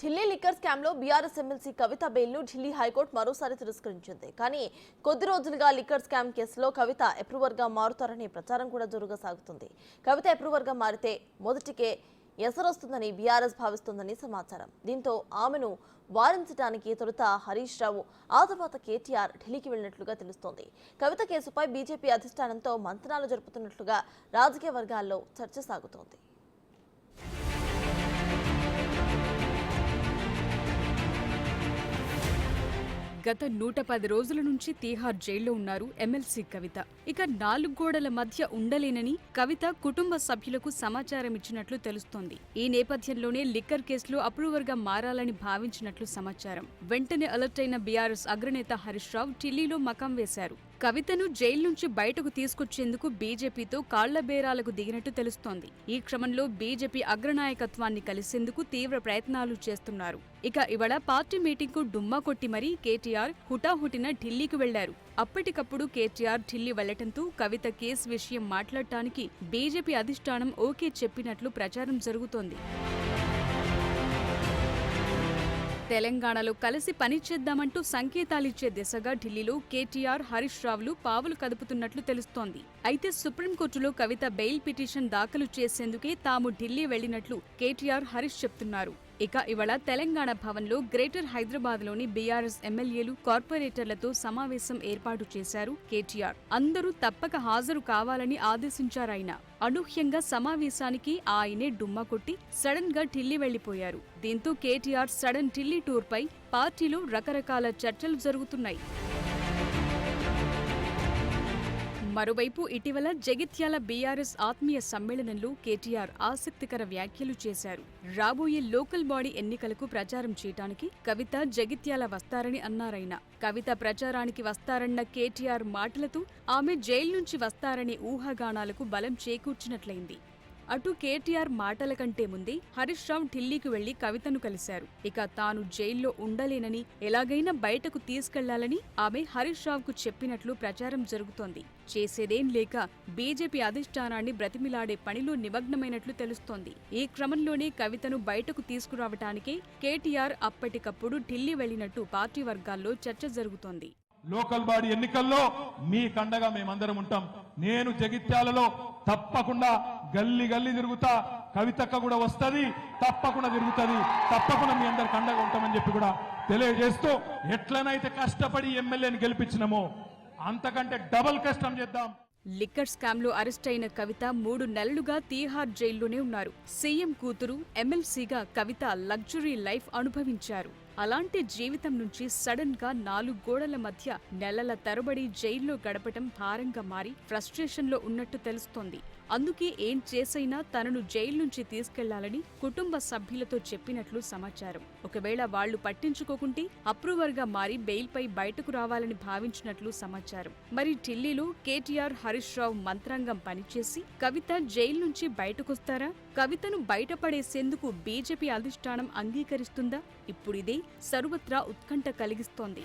Delhi liquor scam లో BRS MLC కవిత bail ను Delhi high court మరోసారి తిరస్కరించింది. కానీ కొద్ది రోజులుగా లిక్కర్ స్కామ్ కేసులో కవిత అప్రూవర్ గా మారుతారనే ప్రచారం కూడా జోరుగా సాగుతుంది. కవిత అప్రూవర్ గా మారితే మొదటికే ఎసరొస్తుందని బీఆర్ఎస్ భావిస్తోందని సమాచారం. దీంతో ఆమెను వారించడానికి తొలుత హరీష్ రావు, ఆ తర్వాత కేటీఆర్ ఢిల్లీకి వెళ్లినట్లుగా తెలుస్తోంది. కవిత కేసుపై బీజేపీ అధిష్టానంతో మంతనాలు జరుపుతున్నట్లుగా రాజకీయ వర్గాల్లో చర్చ సాగుతోంది. గత 110 రోజుల నుంచి తీహార్ జైల్లో ఉన్నారు ఎమ్మెల్సీ కవిత. ఇక 4 గోడల మధ్య ఉండలేనని కవిత కుటుంబ సభ్యులకు సమాచారం ఇచ్చినట్లు తెలుస్తోంది. ఈ నేపథ్యంలోనే లిక్కర్ కేసులో అప్రూవర్ గా మారాలని భావించినట్లు సమాచారం. వెంటనే అలర్ట్ అయిన బీఆర్ఎస్ అగ్రనేత హరీష్ రావు ఢిల్లీలో మకాం వేశారు. కవితను జైలు నుంచి బయటకు తీసుకొచ్చేందుకు బీజేపీతో కాళ్ల బేరాలకు దిగినట్టు తెలుస్తోంది. ఈ క్రమంలో బీజేపీ అగ్రనాయకత్వాన్ని కలిసేందుకు తీవ్ర ప్రయత్నాలు చేస్తున్నారు. ఇక ఇవాళ పార్టీ మీటింగ్ కు డుమ్మా కొట్టి మరీ కేటీఆర్ హుటాహుటిన ఢిల్లీకి వెళ్లారు. అప్పటికప్పుడు కేటీఆర్ ఢిల్లీ వెళ్లటంతో కవిత కేసు విషయం మాట్లాడటానికి బీజేపీ అధిష్టానం ఓకే చెప్పినట్లు ప్రచారం జరుగుతోంది. తెలంగాణలో కలిసి పనిచేద్దామంటూ సంకేతాలిచ్చే దిశగా ఢిల్లీలో కేటీఆర్, హరీష్ రావులు పావులు కదుపుతున్నట్లు తెలుస్తోంది. అయితే సుప్రీంకోర్టులో కవిత బెయిల్ పిటిషన్ దాఖలు చేసేందుకే తాము ఢిల్లీ వెళ్లినట్లు కేటీఆర్, హరీష్ చెప్తున్నారు. ఇక ఇవాళ తెలంగాణ భవన్లో గ్రేటర్ హైదరాబాద్లోని బీఆర్ఎస్ ఎమ్మెల్యేలు, కార్పొరేటర్లతో సమావేశం ఏర్పాటు చేశారు కేటీఆర్. అందరూ తప్పక హాజరు కావాలని ఆదేశించారాయన. అనూహ్యంగా సమావేశానికి ఆయనే డుమ్మా కొట్టి సడన్ గా ఢిల్లీ వెళ్లిపోయారు. దీంతో కేటీఆర్ సడన్ ఢిల్లీ టూర్ పై పార్టీలో రకరకాల చర్చలు జరుగుతున్నాయి. మరోవైపు ఇటీవల జగిత్యాల బీఆర్ఎస్ ఆత్మీయ సమ్మేళనంలో కేటీఆర్ ఆసక్తికర వ్యాఖ్యలు చేశారు. రాబోయే లోకల్ బాడీ ఎన్నికలకు ప్రచారం చేయడానికి కవిత జగిత్యాల వస్తారని అన్నారాయన. కవిత ప్రచారానికి వస్తారన్న కేటీఆర్ మాటలతో ఆమె జైలు నుంచి వస్తారనే ఊహాగానాలకు బలం చేకూర్చినట్లయింది. అటు కేటీఆర్ మాటల కంటే ముందే హరీష్ రావు ఢిల్లీకి వెళ్లి కవితను కలిశారు. ఇక తాను జైల్లో ఉండలేనని, ఎలాగైనా బయటకు తీసుకెళ్లాలని ఆమె హరీష్ రావుకు చెప్పినట్లు ప్రచారం జరుగుతోంది. చేసేదేం లేక బీజేపీ అధిష్టానాన్ని బ్రతిమిలాడే పనిలో నిమగ్నమైనట్లు తెలుస్తోంది. ఈ క్రమంలోనే కవితను బయటకు తీసుకురావటానికే కేటీఆర్ అప్పటికప్పుడు ఢిల్లీ వెళ్లినట్టు పార్టీ వర్గాల్లో చర్చ జరుగుతోంది. లోకల్ బాడీ ఎన్నికల్లో మీ కండగా మేమందరం ఉంటాం. నేను జగిత్యాలలో తప్పకుండా గల్లీ గల్లీ తిరుగుతా, కవితక్క కూడా వస్తుంది, తప్పకుండా తిరుగుతుంది, తప్పకుండా మీ అందరికి అండగా ఉంటామని చెప్పి కూడా తెలియజేస్తూ, ఎట్లనైతే కష్టపడి ఎమ్మెల్యేని గెలిపించినామో అంతకంటే డబుల్ కష్టం చేద్దాం. లిక్కర్ స్కామ్ లో అరెస్ట్ అయిన కవిత 3 నెలలుగా తీహార్ జైల్లోనే ఉన్నారు. సీఎం కూతురు, ఎమ్మెల్సీగా కవిత లగ్జరీ లైఫ్ అనుభవించారు. అలాంటి జీవితం నుంచి సడన్ గా 4 గోడల మధ్య నెలల తరబడి జైల్లో గడపటం భారంగా మారి ఫ్రస్ట్రేషన్ లో ఉన్నట్టు తెలుస్తోంది. అందుకే ఏం చేసైనా తనను జైలు నుంచి తీసుకెళ్లాలని కుటుంబ సభ్యులతో చెప్పినట్లు సమాచారం. ఒకవేళ వాళ్లు పట్టించుకోకుంటే అప్రూవర్ గా మారి బెయిల్ పై బయటకు రావాలని భావించినట్లు సమాచారం. మరి ఢిల్లీలో కేటీఆర్, హరీష్ రావు మంత్రాంగం పనిచేసి కవిత జైలు నుంచి బయటకొస్తారా? కవితను బయటపడేసేందుకు బీజేపీ అధిష్టానం అంగీకరిస్తుందా? ఇప్పుడిదే సర్వత్రా ఉత్కంఠ కలిగిస్తోంది.